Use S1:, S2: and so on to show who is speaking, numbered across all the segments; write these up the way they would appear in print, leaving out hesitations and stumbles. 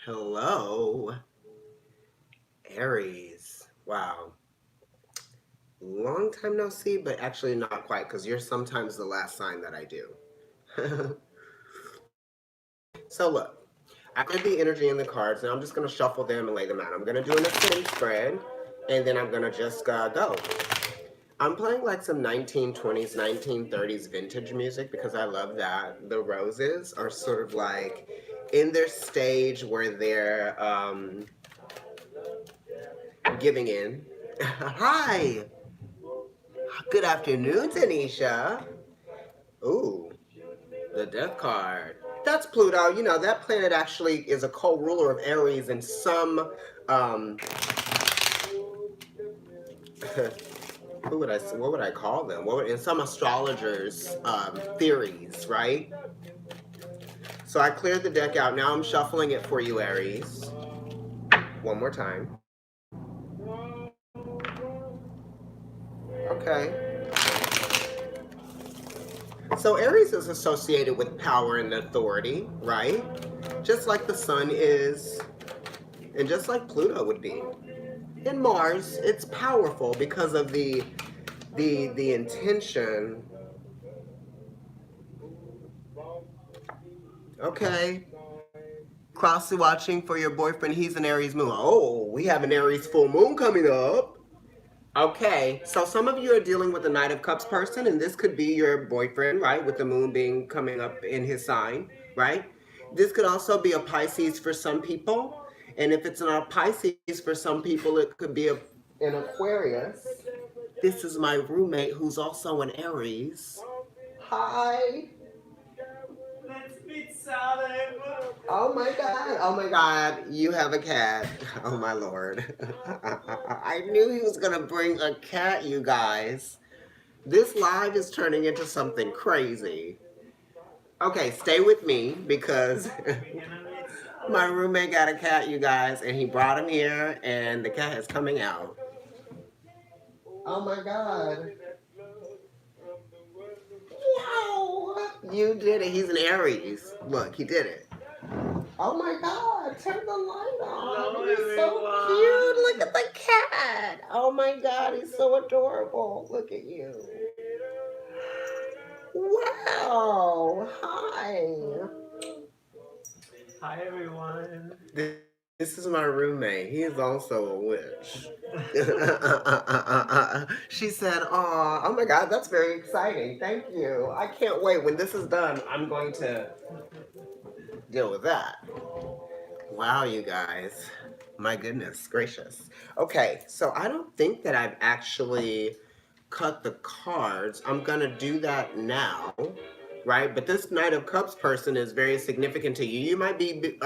S1: Hello, Aries. Wow. Long time no see, but actually not quite, because you're sometimes the last sign that I do. So look, I put the energy in the cards. Now I'm just going to shuffle them and lay them out. I'm going to do an affinity spread, and then I'm going to just go. I'm playing like some 1920s, 1930s vintage music because I love that. The Roses are sort of like in their stage where they're giving in. Hi! Good afternoon, Tanisha. Ooh, the death card. That's Pluto. You know, that planet actually is a co-ruler of Aries in some, um, what would I call them? In some astrologers' theories, right? So I cleared the deck out. Now I'm shuffling it for you, Aries. One more time. Okay. So Aries is associated with power and authority, right? Just like the sun is, and just like Pluto would be. In Mars, it's powerful because of the intention. Okay. Crossly watching for your boyfriend. He's an Aries moon. Oh, we have an Aries full moon coming up. Okay, so some of you are dealing with a Knight of Cups person, and this could be your boyfriend, right? With the moon being coming up in his sign, right? This could also be a Pisces for some people, and if it's not a Pisces for some people, it could be an Aquarius. This is my roommate who's also an Aries. Hi.
S2: Let's be silent.
S1: Oh my god. Oh my god. You have a cat. Oh my lord. I knew he was gonna bring a cat, you guys. This live is turning into something crazy. Okay, stay with me because
S2: We're gonna be
S1: my
S2: silent.
S1: roommate got a cat, you guys, and he brought him here, and the cat is coming out. Oh my god. Wow! You did it. He's an Aries. Look, he did it. Oh my god, turn the light
S2: Hello,
S1: on. He's so cute. Look
S2: everyone.
S1: at the cat. Oh my god, he's so adorable. Look at you. Wow. Hi.
S2: Hi, everyone.
S1: This is my roommate. He is also a witch. She said, oh my God, that's very exciting. Thank you. I can't wait. When this is done, I'm going to deal with that. Wow, you guys. My goodness gracious. Okay, so I don't think that I've actually cut the cards. I'm going to do that now, right? But this Knight of Cups person is very significant to you. You might be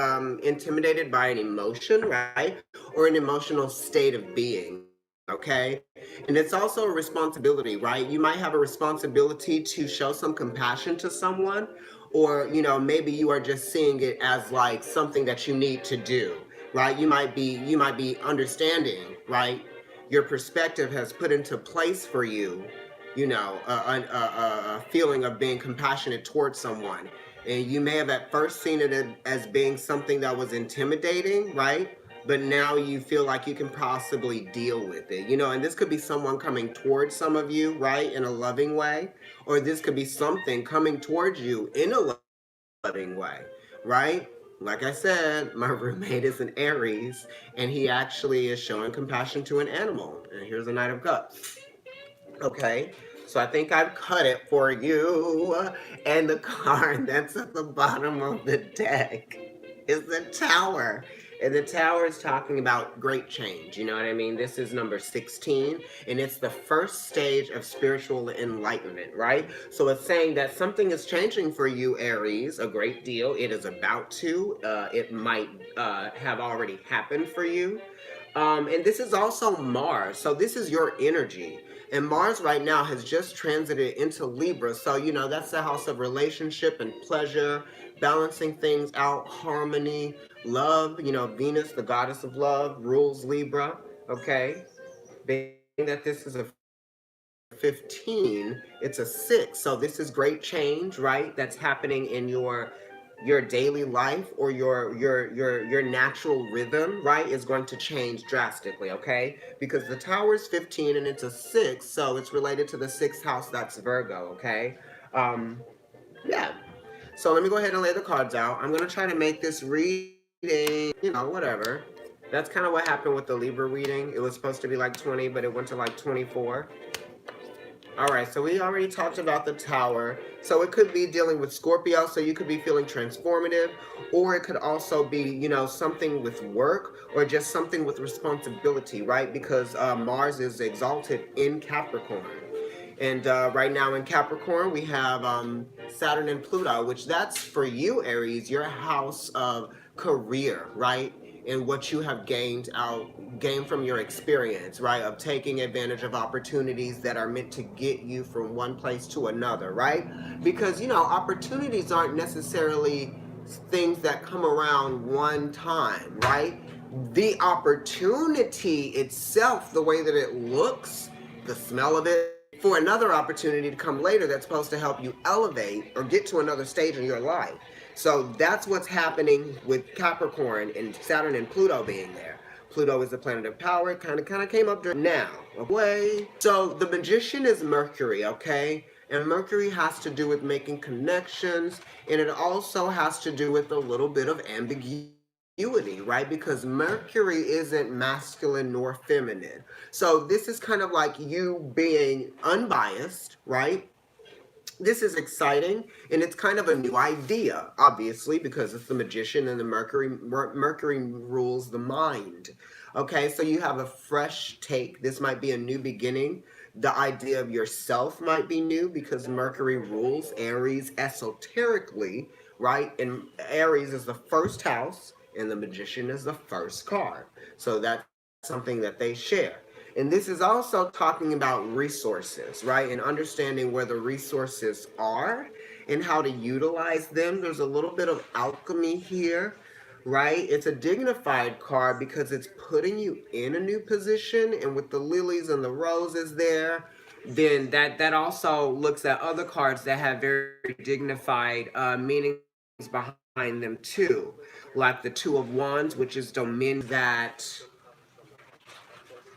S1: intimidated by an emotion, right? Or an emotional state of being, okay? And it's also a responsibility, right? You might have a responsibility to show some compassion to someone, or, maybe you are just seeing it as like something that you need to do, right? You might be understanding, right? Your perspective has put into place for you, a feeling of being compassionate towards someone. And you may have at first seen it as being something that was intimidating, right? But now you feel like you can possibly deal with it, and this could be someone coming towards some of you, right, in a loving way, or this could be something coming towards you in a loving way, right? Like I said, my roommate is an Aries, and he actually is showing compassion to an animal. And here's a Knight of Cups. Okay, so I think I've cut it for you. And the card that's at the bottom of the deck is the Tower. And the Tower is talking about great change. You know what I mean? This is number 16, and it's the first stage of spiritual enlightenment, right? So it's saying that something is changing for you, Aries, a great deal. It is about to. It might have already happened for you. And this is also Mars. So this is your energy. And Mars right now has just transited into Libra. So, that's the house of relationship and pleasure, balancing things out, harmony, love. Venus, the goddess of love, rules Libra. Okay. Being that this is a 15, it's a 6. So this is great change, right? That's happening in your your daily life or your natural rhythm, right, is going to change drastically, okay? Because the tower is 15 and it's a 6, so it's related to the 6th house, that's Virgo, okay? Yeah. So let me go ahead and lay the cards out. I'm going to try to make this reading, whatever. That's kind of what happened with the Libra reading. It was supposed to be like 20, but it went to like 24. All right, so we already talked about the tower. So it could be dealing with Scorpio, so you could be feeling transformative, or it could also be, something with work or just something with responsibility, right? Because Mars is exalted in Capricorn. And right now in Capricorn, we have Saturn and Pluto, which that's for you, Aries, your house of career, right? And what you have gained from your experience, right? Of taking advantage of opportunities that are meant to get you from one place to another, right? Because, opportunities aren't necessarily things that come around one time, right? The opportunity itself, the way that it looks, the smell of it, for another opportunity to come later that's supposed to help you elevate or get to another stage in your life. So that's what's happening with Capricorn and Saturn and Pluto being there. Pluto is the planet of power. It kind of came up now. Okay. So the magician is Mercury, okay? And Mercury has to do with making connections, and it also has to do with a little bit of ambiguity, right? Because Mercury isn't masculine nor feminine. So this is kind of like you being unbiased, right? This is exciting, and it's kind of a new idea, obviously, because it's the magician and the Mercury rules the mind. Okay, so you have a fresh take. This might be a new beginning. The idea of yourself might be new because Mercury rules Aries esoterically, right? And Aries is the first house, and the magician is the first card. So that's something that they share. And this is also talking about resources, right? And understanding where the resources are and how to utilize them. There's a little bit of alchemy here, right? It's a dignified card because it's putting you in a new position. And with the lilies and the roses there, then that also looks at other cards that have very dignified meanings behind them too. Like the Two of Wands, which is dominion that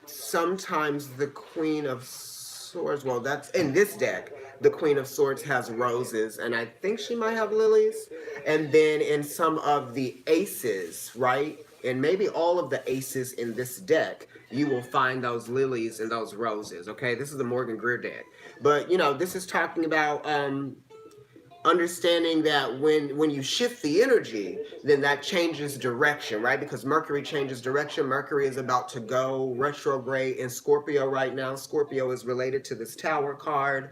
S1: sometimes the Queen of Swords, well, that's in this deck. The Queen of Swords has roses, and I think she might have lilies. And then in some of the aces, right? And maybe all of the aces in this deck, you will find those lilies and those roses, okay? This is the Morgan Greer deck. But, this is talking about understanding that when you shift the energy, then that changes direction, right? Because Mercury changes direction. Mercury is about to go retrograde in Scorpio right now. Scorpio is related to this Tower card.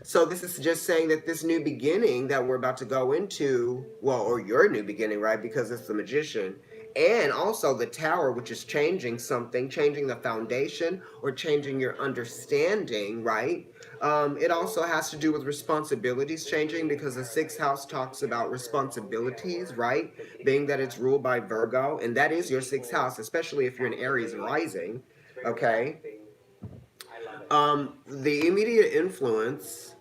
S1: So this is just saying that this new beginning that we're about to go into, well, or your new beginning, right? Because it's the magician. And also the Tower, which is changing something, changing the foundation or changing your understanding, right? It also has to do with responsibilities changing because the 6th house talks about responsibilities, right? Being that it's ruled by Virgo, and that is your 6th house, especially if you're an Aries rising, okay? The immediate influence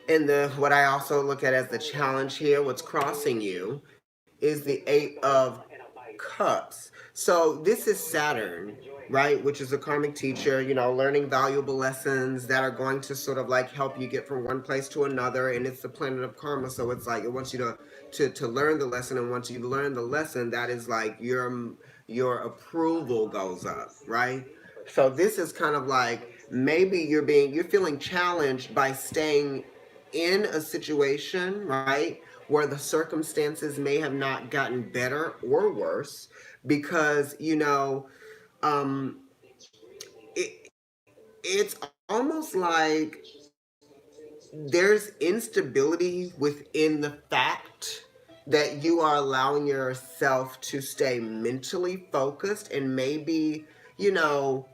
S1: and what I also look at as the challenge here, what's crossing you, is the 8 of Cups. So this is Saturn, right? Which is a karmic teacher, learning valuable lessons that are going to sort of like help you get from one place to another. And it's the planet of karma. So it's like it wants you to learn the lesson. And once you learn the lesson, that is like your approval goes up, right? So this is kind of like maybe you're feeling challenged by staying in a situation, right, where the circumstances may have not gotten better or worse because, um, it, it's almost like there's instability within the fact that you are allowing yourself to stay mentally focused and maybe, you know,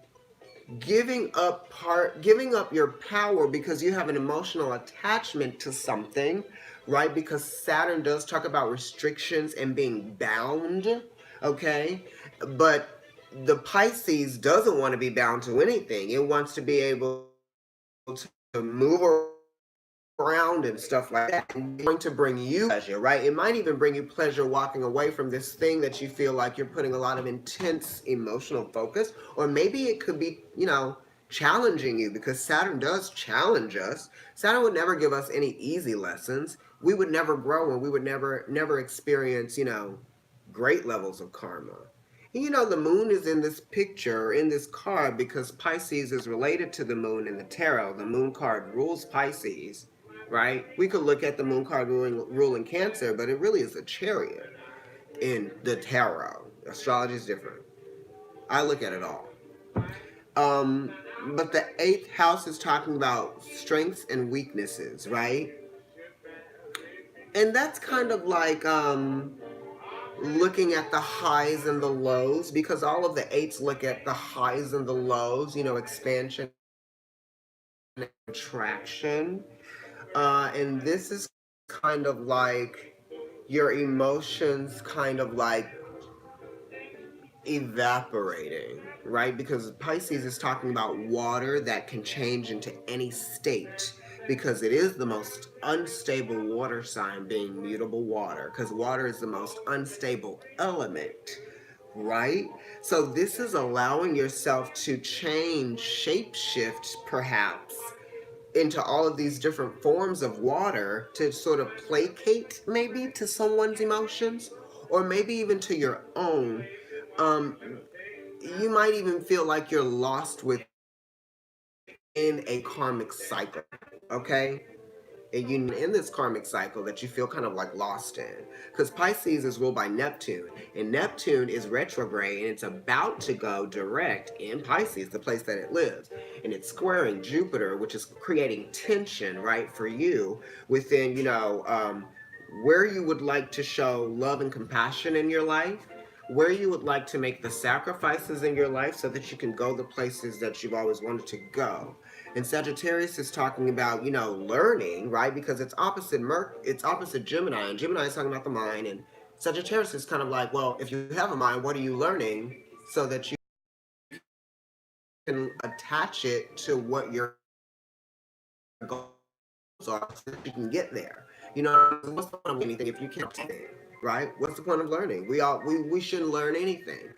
S1: giving up your power because you have an emotional attachment to something, right? Because Saturn does talk about restrictions and being bound, okay? But the Pisces doesn't want to be bound to anything. It wants to be able to move around and stuff like that, and going to bring you pleasure, right? It might even bring you pleasure walking away from this thing that you feel like you're putting a lot of intense emotional focus, or maybe it could be, challenging you, because Saturn does challenge us. Saturn would never give us any easy lessons. We would never grow, and we would never experience, great levels of karma. And, the moon is in this picture, in this card, because Pisces is related to the moon in the tarot. The moon card rules Pisces, right? We could look at the moon card ruling Cancer, but it really is a chariot in the tarot. Astrology is different. I look at it all. But the 8th house is talking about strengths and weaknesses, right? And that's kind of like looking at the highs and the lows, because all of the 8s look at the highs and the lows, expansion and contraction. And this is kind of like your emotions kind of like evaporating, right? Because Pisces is talking about water that can change into any state, because it is the most unstable water sign, being mutable water, because water is the most unstable element, right? So this is allowing yourself to change, shape shift perhaps, into all of these different forms of water to sort of placate maybe to someone's emotions, or maybe even to your own. You might even feel like you're lost within a karmic cycle, okay? And you in this karmic cycle that you feel kind of like lost in, because Pisces is ruled by Neptune, and Neptune is retrograde, and it's about to go direct in Pisces, the place that it lives, and it's squaring Jupiter, which is creating tension, right, for you within, where you would like to show love and compassion in your life, where you would like to make the sacrifices in your life so that you can go the places that you've always wanted to go. And Sagittarius is talking about, learning, right? Because it's opposite it's opposite Gemini, and Gemini is talking about the mind, and Sagittarius is kind of like, well, if you have a mind, what are you learning so that you can attach it to what your goals are so that you can get there. What's the point of anything if you can't do it, right? What's the point of learning? We shouldn't learn anything.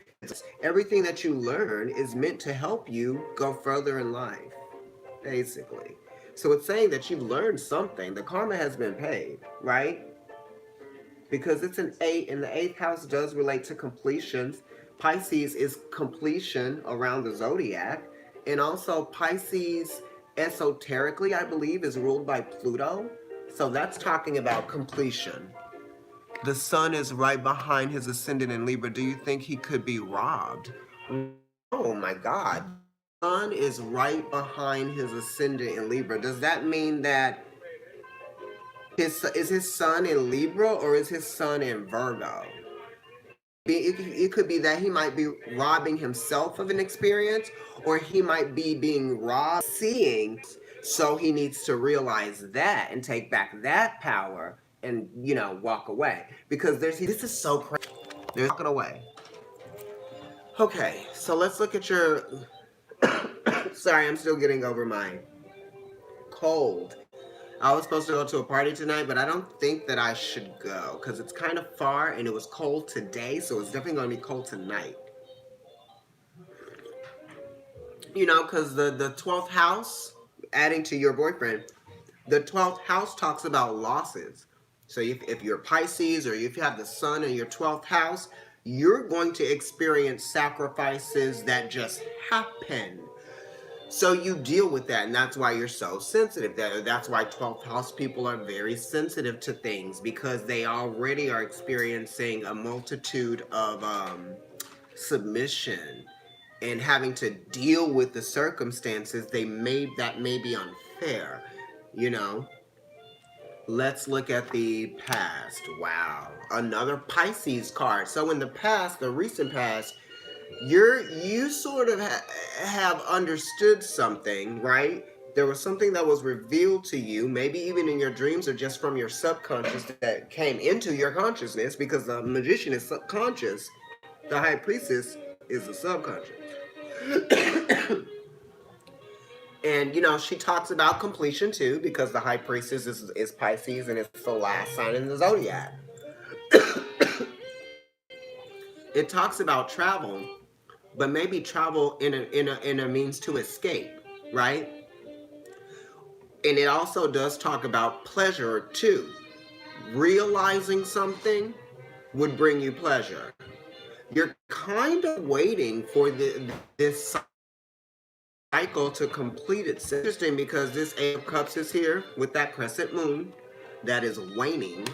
S1: Everything that you learn is meant to help you go further in life, basically. So it's saying that you've learned something. The karma has been paid, right? Because it's an 8, and the 8th house does relate to completions. Pisces is completion around the zodiac. And also Pisces, esoterically, I believe, is ruled by Pluto. So that's talking about completion. The sun is right behind his ascendant in Libra. Do you think he could be robbed? Oh my God. The sun is right behind his ascendant in Libra. Does that mean that is his sun in Libra, or is his sun in Virgo? It could be that he might be robbing himself of an experience, or he might be being robbed seeing, so he needs to realize that and take back that power and, walk away. Because this is so crazy. They're walking away. Okay, so let's look at your... Sorry, I'm still getting over my cold. I was supposed to go to a party tonight, but I don't think that I should go because it's kind of far and it was cold today, so it's definitely going to be cold tonight. Because the 12th house, adding to your boyfriend, the 12th house talks about losses. So if you're Pisces, or if you have the sun in your 12th house, you're going to experience sacrifices that just happen. So you deal with that, and that's why you're so sensitive. That's why 12th house people are very sensitive to things, because they already are experiencing a multitude of submission and having to deal with the circumstances that may be unfair, Let's look at the past. Wow, another Pisces card. So in the past, the recent past, you sort of have understood something, right? There was something that was revealed to you, maybe even in your dreams or just from your subconscious, that came into your consciousness, because the magician is subconscious. The high priestess is the subconscious. And you know, she talks about completion too, because the high priestess is Pisces and it's the last sign in the zodiac. It talks about travel, but maybe travel in a means to escape, right? And it also does talk about pleasure too. Realizing something would bring you pleasure. You're kind of waiting for this cycle to complete itself. Interesting because this Eight of Cups is here with that crescent moon that is waning.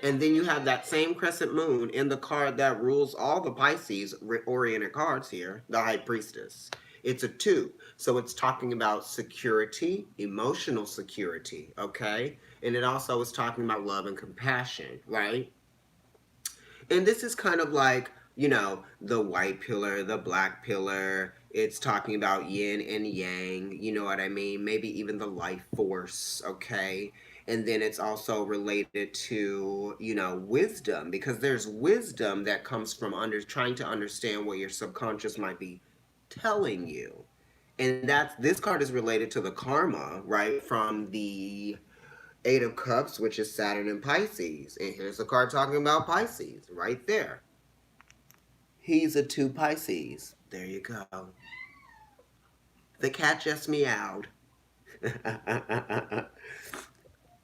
S1: And then you have that same crescent moon in the card that rules all the Pisces oriented cards here, the High Priestess. It's a 2. So it's talking about security, emotional security, okay? And it also is talking about love and compassion, right? And this is kind of like, you know, the white pillar, the black pillar. It's talking about yin and yang, you know what I mean? Maybe even the life force, okay? And then it's also related to, you know, wisdom, because there's wisdom that comes from trying to understand what your subconscious might be telling you. And that's this card is related to the karma, right? From the Eight of Cups, which is Saturn and Pisces. And here's a card talking about Pisces right there. He's a 2 Pisces. There you go. The cat just meowed.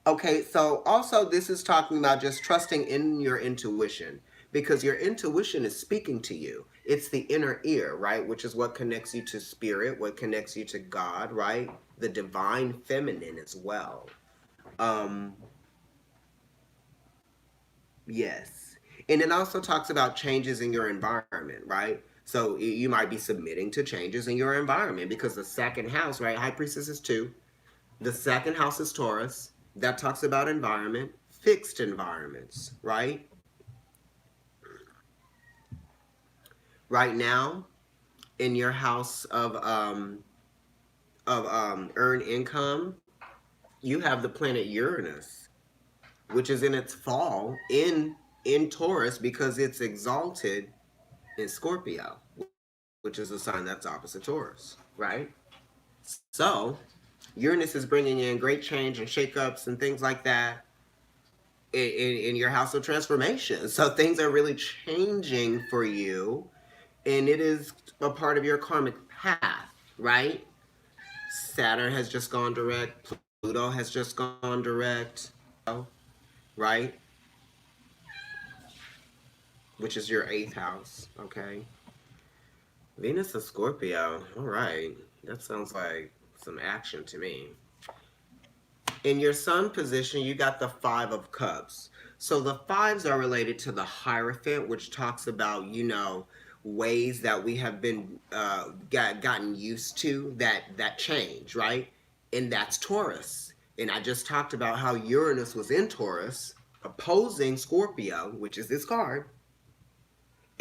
S1: Okay, so also this is talking about just trusting in your intuition, because your intuition is speaking to you. It's the inner ear, right? Which is what connects you to spirit, what connects you to God, right? The divine feminine as well. Um, Yes. And it also talks about changes in your environment, right? So you might be submitting to changes in your environment because the second house, right? High Priestess is 2. The second house is Taurus. That talks about environment, fixed environments, right? Right now, in your house of earned income, you have the planet Uranus, which is in its fall in Taurus because it's exalted in Scorpio, which is a sign that's opposite Taurus, right? So Uranus is bringing in great change and shakeups and things like that in your house of transformation. So things are really changing for you, and it is a part of your karmic path, right? Saturn has just gone direct, Pluto has just gone direct, right? Which is your 8th house, okay? Venus and Scorpio, all right. That sounds like some action to me. In your sun position, you got the 5 of Cups. So the 5s are related to the Hierophant, which talks about, you know, ways that we have been gotten used to that change, right? And that's Taurus. And I just talked about how Uranus was in Taurus, opposing Scorpio, which is this card,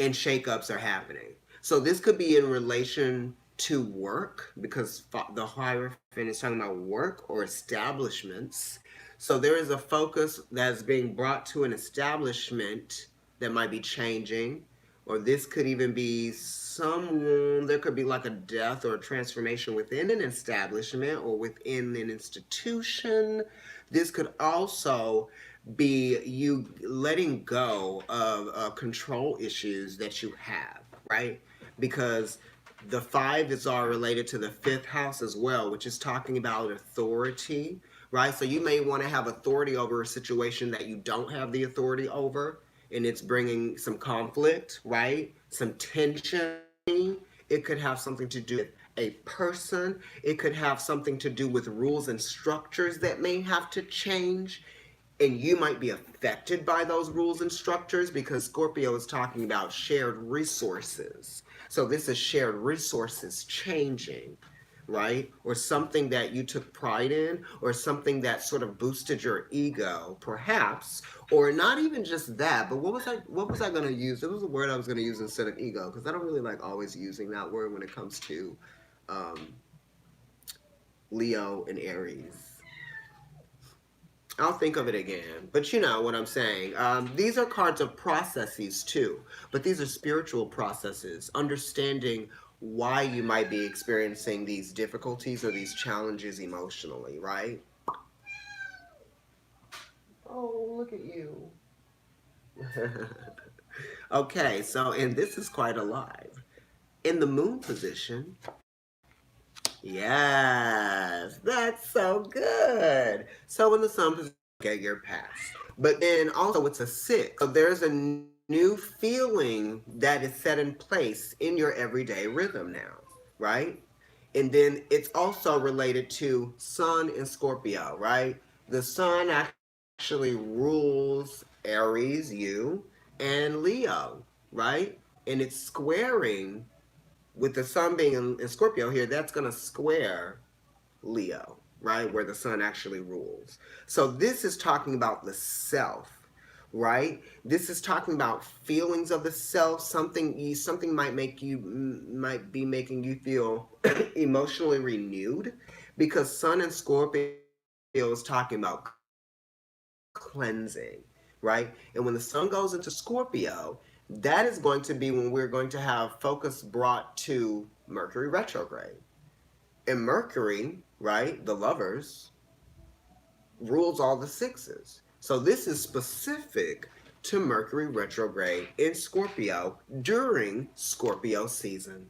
S1: and shakeups are happening. So this could be in relation to work, because the Hierophant is talking about work or establishments. So there is a focus that's being brought to an establishment that might be changing, or this could even be someone, there could be like a death or a transformation within an establishment or within an institution. This could also be you letting go of control issues that you have, right? Because the 5 is all related to the 5th house as well, which is talking about authority, right? So you may want to have authority over a situation that you don't have the authority over, and it's bringing some conflict, right? Some tension. It could have something to do with a person. It could have something to do with rules and structures that may have to change, and you might be affected by those rules and structures, because Scorpio is talking about shared resources. So this is shared resources changing, right? Or something that you took pride in, or something that sort of boosted your ego, perhaps, or not even just that. But what was I going to use? It was a word I was going to use instead of ego, because I don't really like always using that word when it comes to Leo and Aries. I'll think of it again. But you know what I'm saying. These are cards of processes too. But these are spiritual processes. Understanding why you might be experiencing these difficulties or these challenges emotionally, right? Oh, look at you. Okay, so, and this is quite alive. In the moon position, yes, that's so good. So in the sun position, okay, you're past. But then also it's a six. So there's a new feeling that is set in place in your everyday rhythm now, right? And then it's also related to Sun and Scorpio, right? The Sun actually rules Aries, you, and Leo, right? And it's squaring with the Sun being in Scorpio here, that's going to square Leo, right? Where the Sun actually rules. So this is talking about the self, right? This is talking about feelings of the self. Something might be making you feel emotionally renewed, because Sun and Scorpio is talking about cleansing, right? And when the Sun goes into Scorpio, that is going to be when we're going to have focus brought to Mercury retrograde. And Mercury, right, the lovers, rules all the sixes. So this is specific to Mercury retrograde in Scorpio during Scorpio season.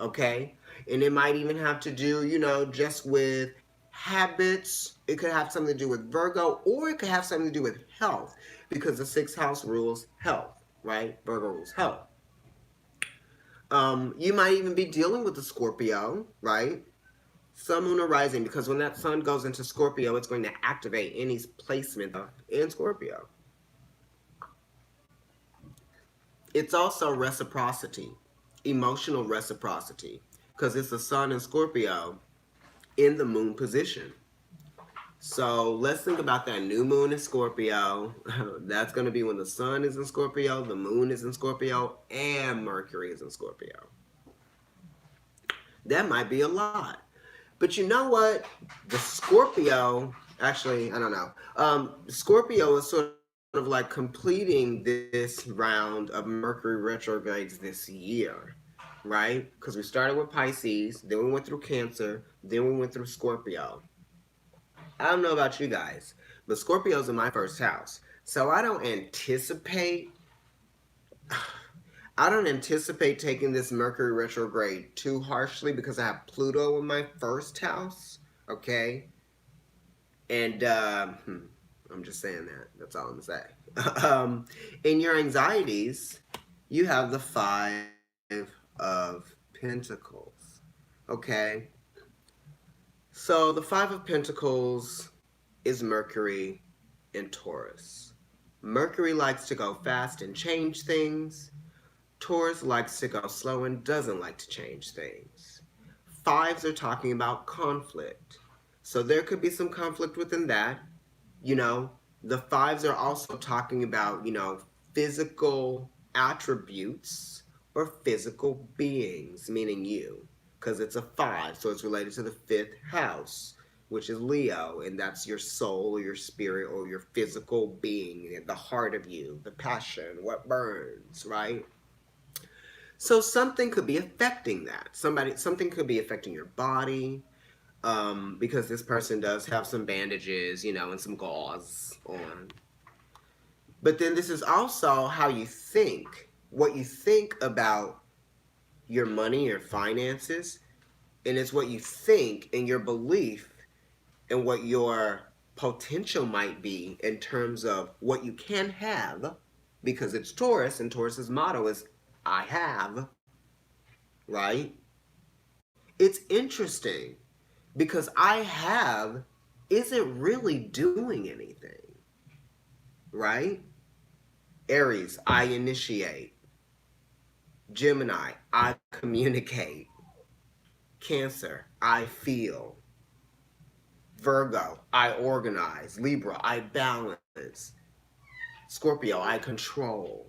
S1: Okay? And it might even have to do, just with habits. It could have something to do with Virgo, or it could have something to do with health, because the sixth house rules health, right? Virgo rules health. You might even be dealing with the Scorpio, right? Sun, Moon, or Rising, because when that Sun goes into Scorpio, it's going to activate any placement in Scorpio. It's also reciprocity, emotional reciprocity, because it's the Sun in Scorpio in the Moon position. So let's think about that new moon in Scorpio. That's going to be when the Sun is in Scorpio, the Moon is in Scorpio, and Mercury is in Scorpio. That might be a lot. But you know what? The Scorpio, actually, I don't know. Scorpio is sort of like completing this round of Mercury retrogrades this year, right? Because we started with Pisces, then we went through Cancer, then we went through Scorpio. I don't know about you guys, but Scorpio's in my first house. So I don't anticipate taking this Mercury retrograde too harshly, because I have Pluto in my first house, okay? And I'm just saying that. That's all I'm going to say. In your anxieties, you have the Five of Pentacles, okay? So the Five of Pentacles is Mercury in Taurus. Mercury likes to go fast and change things. Taurus likes to go slow and doesn't like to change things. Fives are talking about conflict. So there could be some conflict within that. The fives are also talking about, physical attributes or physical beings, meaning you, because it's a five, so it's related to the fifth house, which is Leo, and that's your soul or your spirit or your physical being, the heart of you, the passion, what burns, right? So something could be affecting that. Something could be affecting your body, because this person does have some bandages, and some gauze on. But then this is also how you think, what you think about your money, your finances, and it's what you think and your belief and what your potential might be in terms of what you can have, because it's Taurus, and Taurus's motto is I have, right? It's interesting because I have isn't really doing anything, right? Aries, I initiate. Gemini, I communicate. Cancer, I feel. Virgo, I organize. Libra, I balance. Scorpio, I control.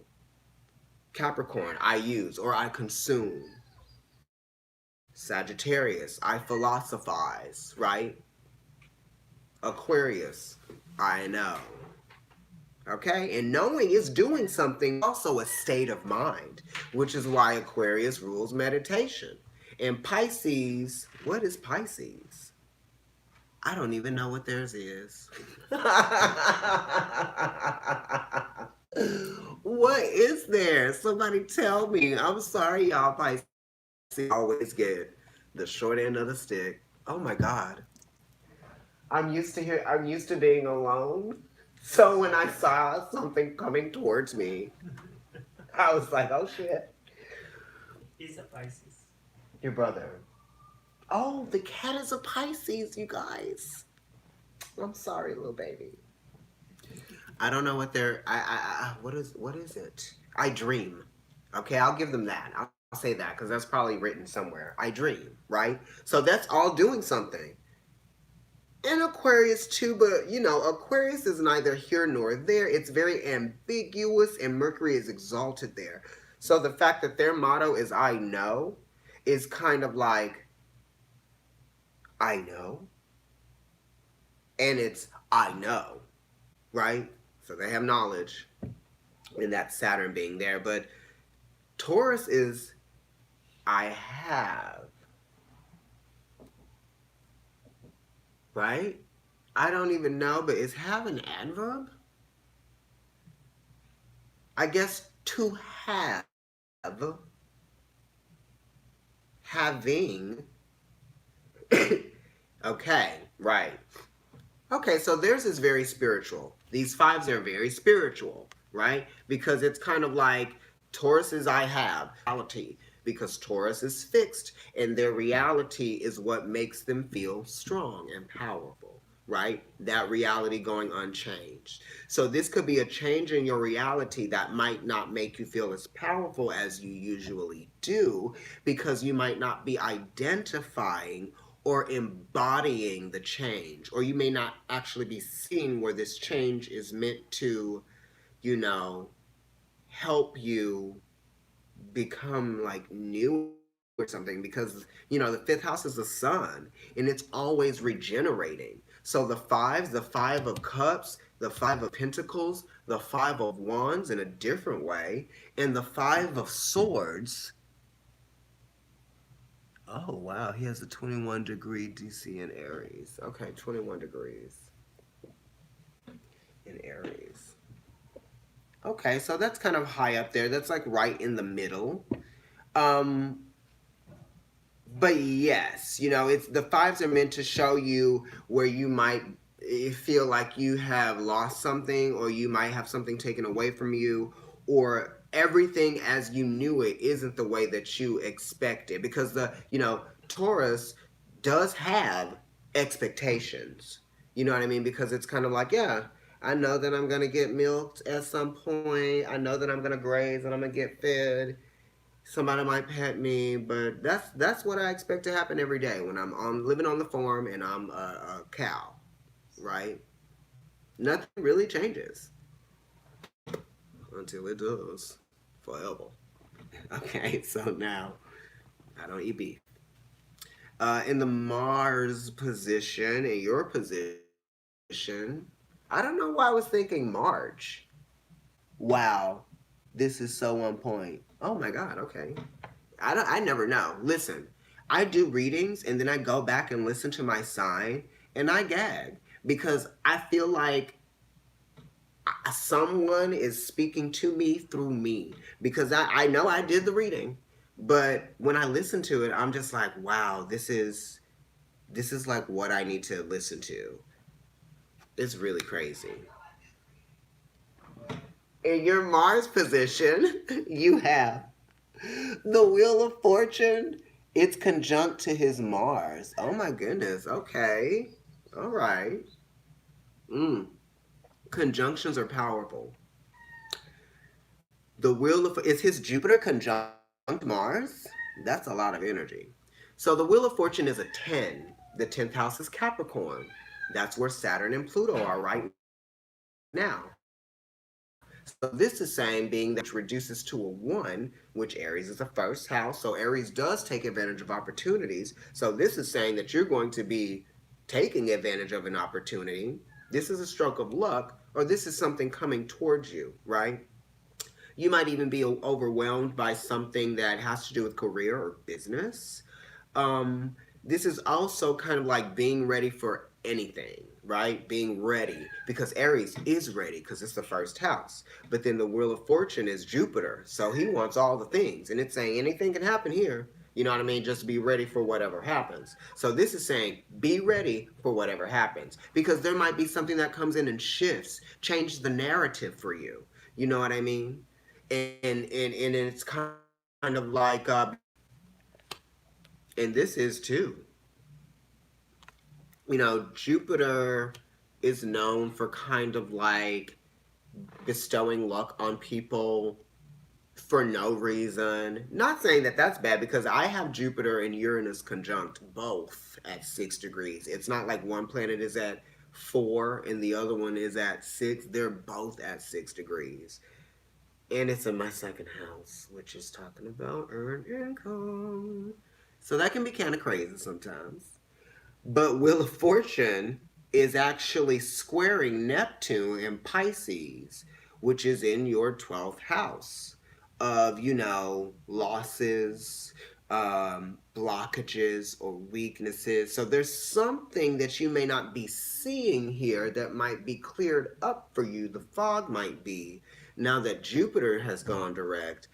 S1: Capricorn, I use or I consume. Sagittarius, I philosophize, right? Aquarius, I know. Okay? And knowing is doing something, also a state of mind, which is why Aquarius rules meditation. And Pisces, what is Pisces? I don't even know what theirs is. What is there? Somebody tell me. I'm sorry, y'all. Pisces always get the short end of the stick. Oh my God. I'm used to being alone. So when I saw something coming towards me, I was like, oh shit.
S2: He's a Pisces.
S1: Your brother. Oh, the cat is a Pisces, you guys. I'm sorry, little baby. I don't know what they're. What is it? I dream. Okay, I'll give them that. I'll say that because that's probably written somewhere. I dream, right? So that's all doing something. And Aquarius too, but you know, Aquarius is neither here nor there. It's very ambiguous, and Mercury is exalted there. So the fact that their motto is "I know" is kind of like I know, and it's I know, right? So they have knowledge, and that's Saturn being there. But Taurus is I have, right? I don't even know, but is have an adverb? I guess to have, having. Okay, right. Okay, so theirs is very spiritual. These fives are very spiritual, right? Because it's kind of like Taurus is I have reality, because Taurus is fixed, and their reality is what makes them feel strong and powerful, right? That reality going unchanged. So this could be a change in your reality that might not make you feel as powerful as you usually do, because you might not be identifying or embodying the change, or you may not actually be seeing where this change is meant to, you know, help you become like new or something, because you know the fifth house is the sun, and it's always regenerating. So the fives, the five of cups, the five of pentacles, the five of wands in a different way, and the five of swords. Oh, wow. He has a 21-degree DC in Aries. Okay, 21 degrees in Aries. Okay, so that's kind of high up there. That's like right in the middle. Um, but yes, you know, it's the fives are meant to show you where you might feel like you have lost something, or you might have something taken away from you, or everything as you knew it isn't the way that you expected, because the, you know, Taurus does have expectations. You know what I mean? Because it's kind of like, yeah, I know that I'm going to get milked at some point. I know that I'm going to graze and I'm going to get fed. Somebody might pet me, but that's what I expect to happen every day when I'm on living on the farm and I'm a cow, right? Nothing really changes until it does, forever. Okay, so now I don't eat beef. In the Mars position, in your position, I don't know why I was thinking March. Wow, this is so on point. Oh my God, okay. I never know. Listen, I do readings and then I go back and listen to my sign and I gag, because I feel like someone is speaking to me through me, because I know I did the reading, but when I listen to it, I'm just like, wow, this is like what I need to listen to. It's really crazy. In your Mars position, you have the Wheel of Fortune. It's conjunct to his Mars. Oh my goodness. Okay. All right. Mm. Conjunctions are powerful. The Wheel of is his Jupiter conjunct Mars. That's a lot of energy. So the Wheel of Fortune is a 10. The 10th house is Capricorn. That's where Saturn and Pluto are right now. So this is saying being that reduces to a 1, which Aries is the first house. So Aries does take advantage of opportunities. So this is saying that you're going to be taking advantage of an opportunity. This is a stroke of luck, or this is something coming towards you, right? You might even be overwhelmed by something that has to do with career or business. um, this is also kind of like being ready for anything, right? Being ready because Aries is ready because it's the first house. But then the Wheel of Fortune is Jupiter, so he wants all the things, and it's saying anything can happen here. You know what I mean? Just be ready for whatever happens. So this is saying be ready for whatever happens because there might be something that comes in and shifts, changes the narrative for you. You know what I mean? And it's kind of like and this is too. You know, Jupiter is known for kind of like bestowing luck on people for no reason. Not saying that that's bad because I have Jupiter and Uranus conjunct both at 6 degrees. It's not like one planet is at 4 and the other one is at 6. They're both at 6 degrees. And it's in my second house, which is talking about earned income. So that can be kind of crazy sometimes. But Wheel of Fortune is actually squaring Neptune in Pisces, which is in your 12th house of, you know, losses, blockages, or weaknesses. So there's something that you may not be seeing here that might be cleared up for you. The fog might be now that Jupiter has gone direct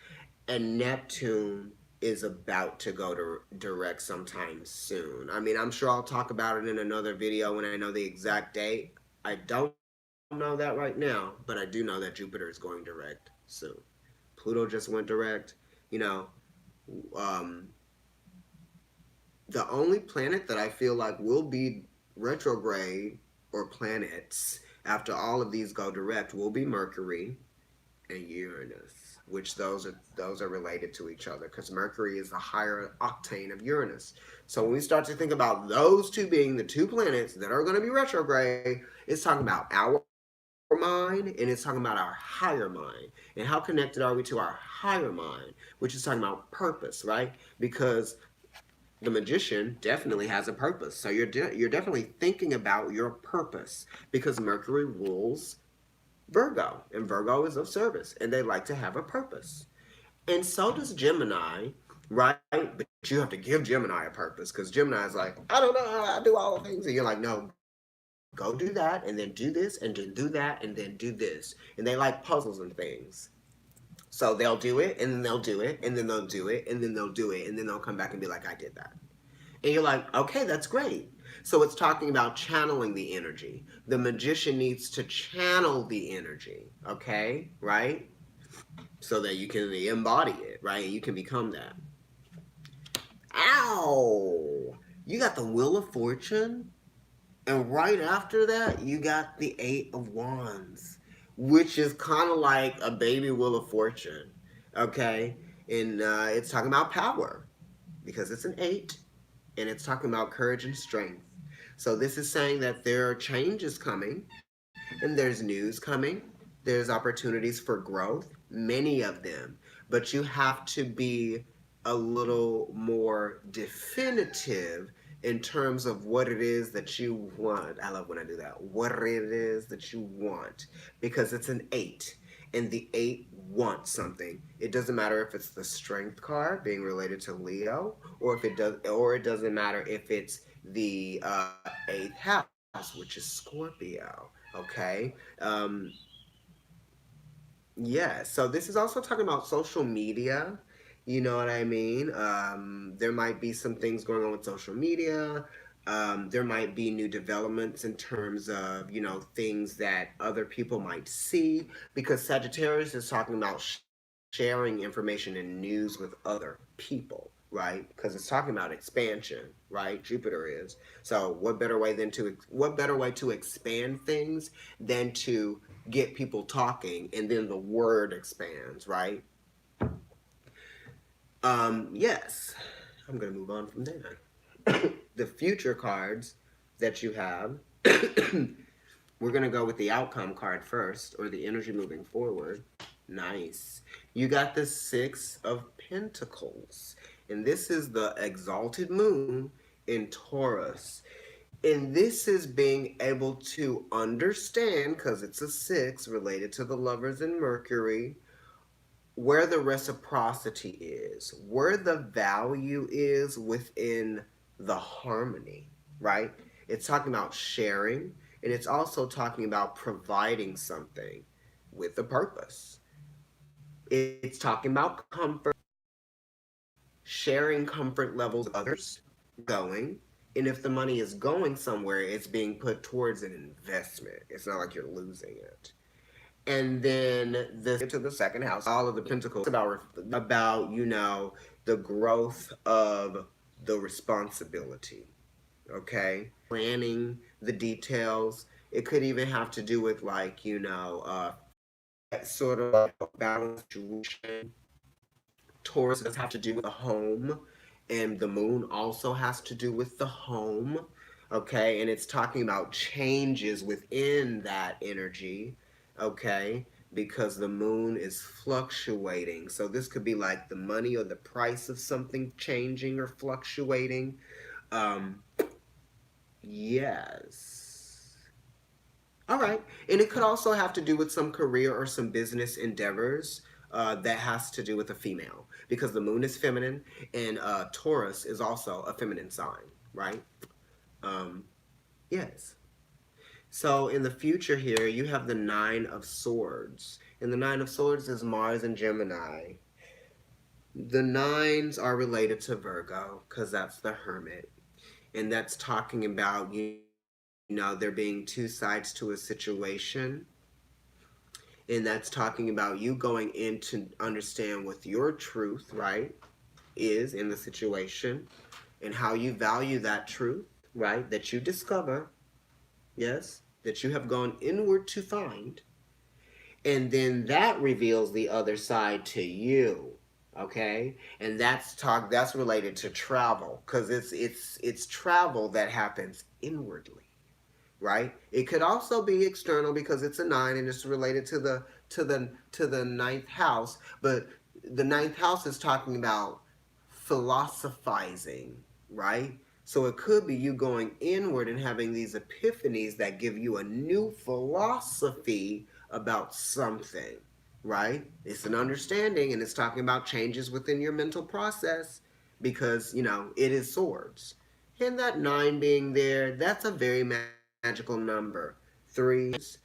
S1: and Neptune is about to go to direct sometime soon. I mean, I'm sure I'll talk about it in another video when I know the exact date. I don't know that right now, but I do know that Jupiter is going direct soon. Pluto just went direct. You know, um, the only planet that I feel like will be retrograde or planets after all of these go direct will be Mercury and Uranus, which those are related to each other because Mercury is the higher octane of Uranus. So when we start to think about those two being the two planets that are going to be retrograde, it's talking about our mind and it's talking about our higher mind. And how connected are we to our higher mind, which is talking about purpose, right? Because the magician definitely has a purpose. So you're definitely thinking about your purpose because Mercury rules Virgo, and Virgo is of service, and they like to have a purpose. And so does Gemini, right? But you have to give Gemini a purpose because Gemini is like, I don't know how I do all the things. And you're like, no, go do that, and then do this, and then do that, and then do this. And they like puzzles and things. So they'll do it, and then they'll do it, and then they'll do it, and then they'll do it, and then they'll come back and be like, I did that. And you're like, okay, that's great. So it's talking about channeling the energy. The magician needs to channel the energy, okay? Right? So that you can embody it, right? And you can become that. Ow! You got the Wheel of Fortune, and right after that, you got the Eight of Wands, which is kind of like a baby Wheel of Fortune, okay? And it's talking about power because it's an 8 and it's talking about courage and strength. So this is saying that there are changes coming and there's news coming. There's opportunities for growth, many of them, but you have to be a little more definitive in terms of what it is that you want. I love when I do that. What it is that you want because it's an 8 and the 8 wants something. It doesn't matter if it's the strength card being related to Leo or if it does or it doesn't matter if it's the 8th house, which is Scorpio. Okay. Yeah, so this is also talking about social media. You know what I mean? There might be some things going on with social media. There might be new developments in terms of, you know, things that other people might see because Sagittarius is talking about sharing information and news with other people, right? Because it's talking about expansion, right? Jupiter is. So what better way to expand things than to get people talking and then the word expands, right? Yes. I'm going to move on from there. The future cards that you have, we're going to go with the outcome card first, or the energy moving forward. Nice. You got the Six of Pentacles. And this is the exalted moon in Taurus. And this is being able to understand, because it's a 6 related to the lovers in Mercury, where the reciprocity is, where the value is within the harmony, right? It's talking about sharing, and it's also talking about providing something with a purpose. It's talking about comfort, sharing comfort levels with others, going. And if the money is going somewhere, it's being put towards an investment. It's not like you're losing it. And then this to the second house, all of the pentacles about the growth of the responsibility. Okay, planning the details. It could even have to do with like sort of like a balance situation. Taurus does have to do with the home, and the moon also has to do with the home. Okay, and it's talking about changes within that energy. Okay, because the moon is fluctuating. So this could be like the money or the price of something changing or fluctuating. Um, yes. All right. And it could also have to do with some career or some business endeavors that has to do with a female because the moon is feminine and Taurus is also a feminine sign, right? Um, yes. So in the future here, you have the Nine of Swords. And the Nine of Swords is Mars and Gemini. The nines are related to Virgo because that's the hermit. And that's talking about, there being two sides to a situation. And that's talking about you going in to understand what your truth, right, is in the situation and how you value that truth, right, that you discover, yes, that you have gone inward to find. And then that reveals the other side to you. Okay, and that's related to travel because it's travel that happens inwardly, right? It could also be external because it's a nine and it's related to the ninth house. But the ninth house is talking about philosophizing, right? So it could be you going inward and having these epiphanies that give you a new philosophy about something, right? It's an understanding and it's talking about changes within your mental process because, it is swords. And that nine being there, that's a very magical number. Threes,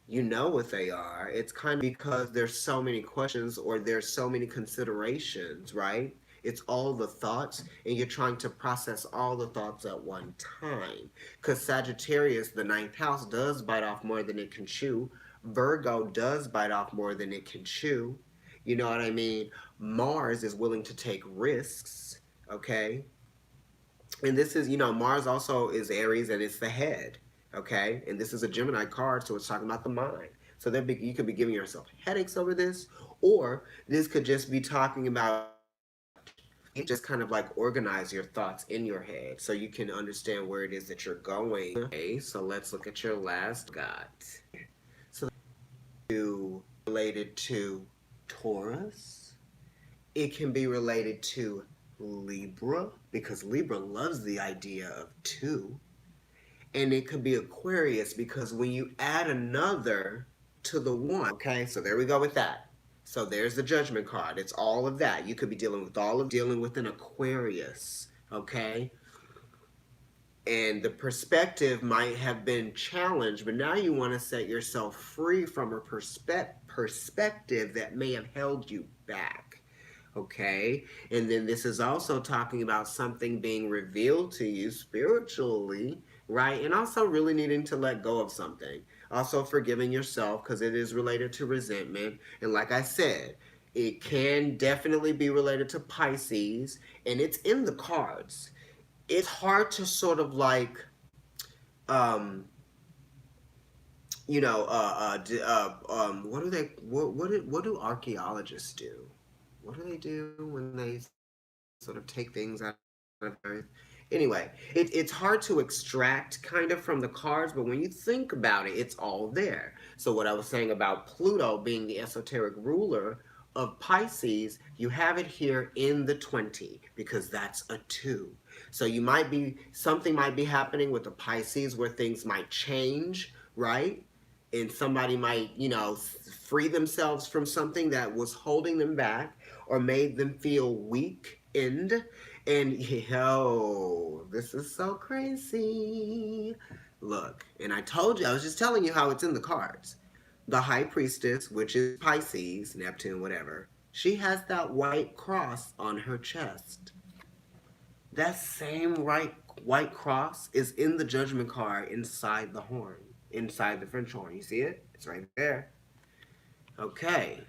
S1: you know what they are. It's kind of because there's so many questions or there's so many considerations, right? It's all the thoughts, and you're trying to process all the thoughts at one time. Because Sagittarius, the ninth house, does bite off more than it can chew. Virgo does bite off more than it can chew. You know what I mean? Mars is willing to take risks, okay? And this is, Mars also is Aries and it's the head, okay? And this is a Gemini card, so it's talking about the mind. So you could be giving yourself headaches over this, or this could just be talking about you just kind of like organize your thoughts in your head so you can understand where it is that you're going. Okay, so let's look at your last got. So related to Taurus. It can be related to Libra because Libra loves the idea of two. And it could be Aquarius because when you add another to the one, okay, so there we go with that. So there's the judgment card. It's all of that. You could be dealing with an Aquarius, okay? And the perspective might have been challenged, but now you want to set yourself free from a perspective that may have held you back. Okay, and then this is also talking about something being revealed to you spiritually, right? And also really needing to let go of something. Also forgiving yourself because it is related to resentment. And like I said, it can definitely be related to Pisces, and it's in the cards. It's hard to sort of like, um, what do archaeologists do? What do they do when they sort of take things out of Earth? Anyway, it's hard to extract kind of from the cards, but when you think about it, it's all there. So what I was saying about Pluto being the esoteric ruler of Pisces, you have it here in the 20 because that's a 2. So something might be happening with the Pisces where things might change, right? and somebody might, free themselves from something that was holding them back or made them feel weak and yo, this is so crazy. Look, and I told you, I was just telling you how it's in the cards. The high priestess, which is Pisces, Neptune, whatever, she has that white cross on her chest. That same white cross is in the judgment card inside the horn, inside the French horn. You see it? It's right there. Okay.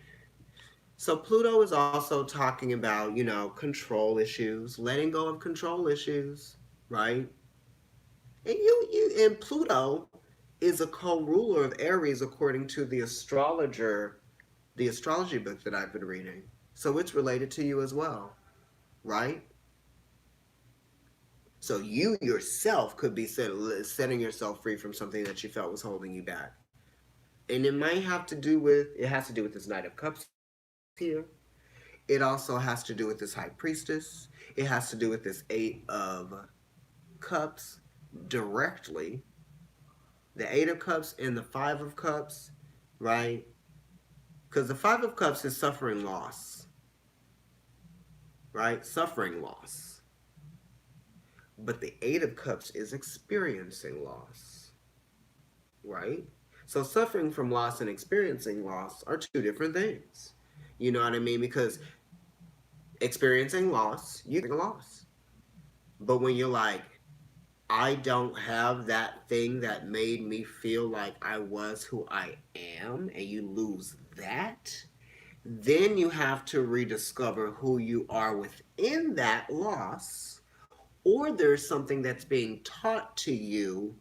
S1: So Pluto is also talking about, control issues, letting go of control issues, right? And and Pluto is a co-ruler of Aries according to the astrology book that I've been reading. So it's related to you as well, right? So you yourself could be setting yourself free from something that you felt was holding you back. And it has to do with this Knight of Cups here. It also has to do with this High Priestess. It has to do with this Eight of Cups directly. The Eight of Cups and the Five of Cups, right? Because the Five of Cups is suffering loss, right? Suffering loss. But the Eight of Cups is experiencing loss, right? So suffering from loss and experiencing loss are two different things. You know what I mean? Because experiencing loss, you get a loss. But when you're like, I don't have that thing that made me feel like I was who I am, and you lose that, then you have to rediscover who you are within that loss, or there's something that's being taught to you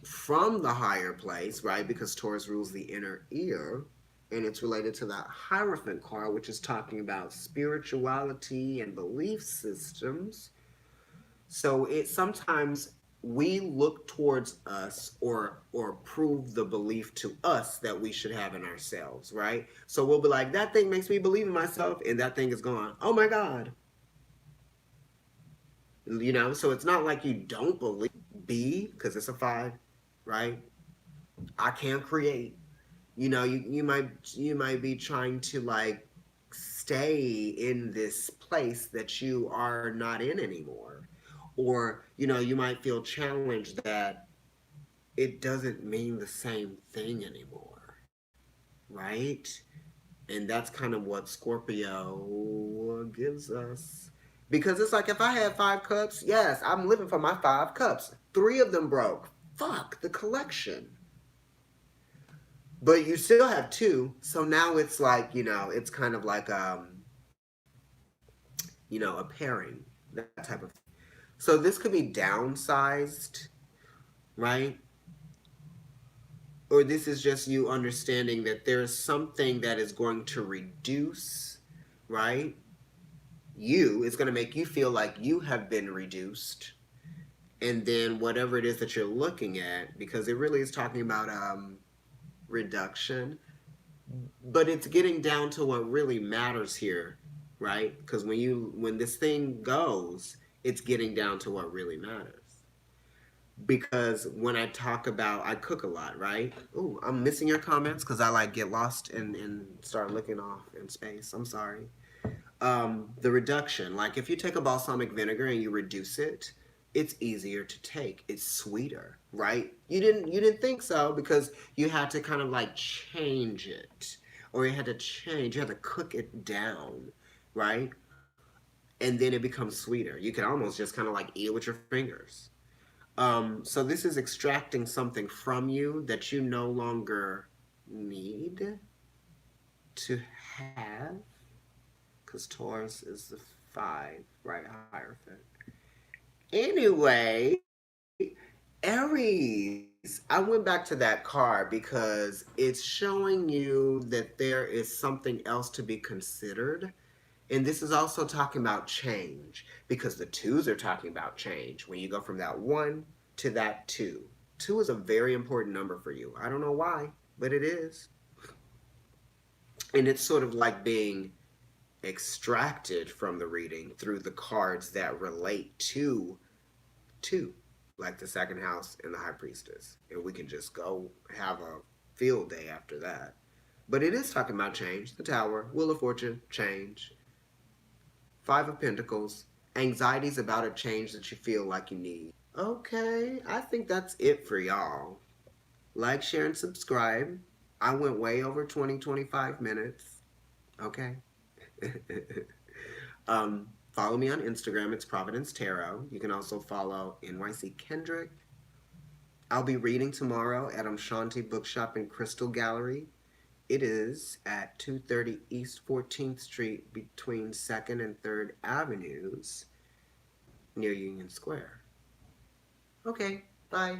S1: from the higher place, right? Because Taurus rules the inner ear, and it's related to that Hierophant card, which is talking about spirituality and belief systems. So it sometimes we look towards us or prove the belief to us that we should have in ourselves, right? So we'll be like, that thing makes me believe in myself, and that thing is gone. Oh my God. So it's not like you don't believe B, because it's a 5, right? I can create. You might be trying to like stay in this place that you are not in anymore. Or, you might feel challenged that it doesn't mean the same thing anymore, right? And that's kind of what Scorpio gives us. Because it's like if I had 5 cups, yes, I'm living for my 5 cups. 3 of them broke. Fuck the collection. But you still have 2, so now it's like, it's kind of like a pairing, that type of thing. So this could be downsized, right? Or this is just you understanding that there's something that is going to reduce, right? It's going to make you feel like you have been reduced. And then whatever it is that you're looking at, because it really is talking about reduction, but it's getting down to what really matters here, right? Because when this thing goes, it's getting down to what really matters. Because when I cook a lot, right? Ooh, I'm missing your comments because I like get lost and start looking off in space. I'm sorry. The reduction, like if you take a balsamic vinegar and you reduce it, it's easier to take. It's sweeter, right? You didn't think so because you had to kind of like change it, or you had to cook it down, right? And then it becomes sweeter. You can almost just kind of like eat it with your fingers. So this is extracting something from you that you no longer need to have, because Taurus is the 5, right? Hierophant. Anyway, Aries. I went back to that card because it's showing you that there is something else to be considered. And this is also talking about change because the 2s are talking about change. When you go from that 1 to that 2, 2 is a very important number for you. I don't know why, but it is. And it's sort of like being extracted from the reading through the cards that relate to 2, like the second house and the High Priestess. And we can just go have field day after that. But it is talking about change. The Tower, Wheel of Fortune, change. Five of Pentacles, anxieties about a change that you feel like you need. Okay, I think that's it for y'all. Like, share, and subscribe. I went way over 25 minutes. Okay. Follow me on Instagram. It's Providence Tarot. You can also follow NYC Kendrick. I'll be reading tomorrow at Shanti Bookshop and Crystal Gallery. It is at 230 East 14th Street between 2nd and 3rd Avenues near Union Square. Okay, bye.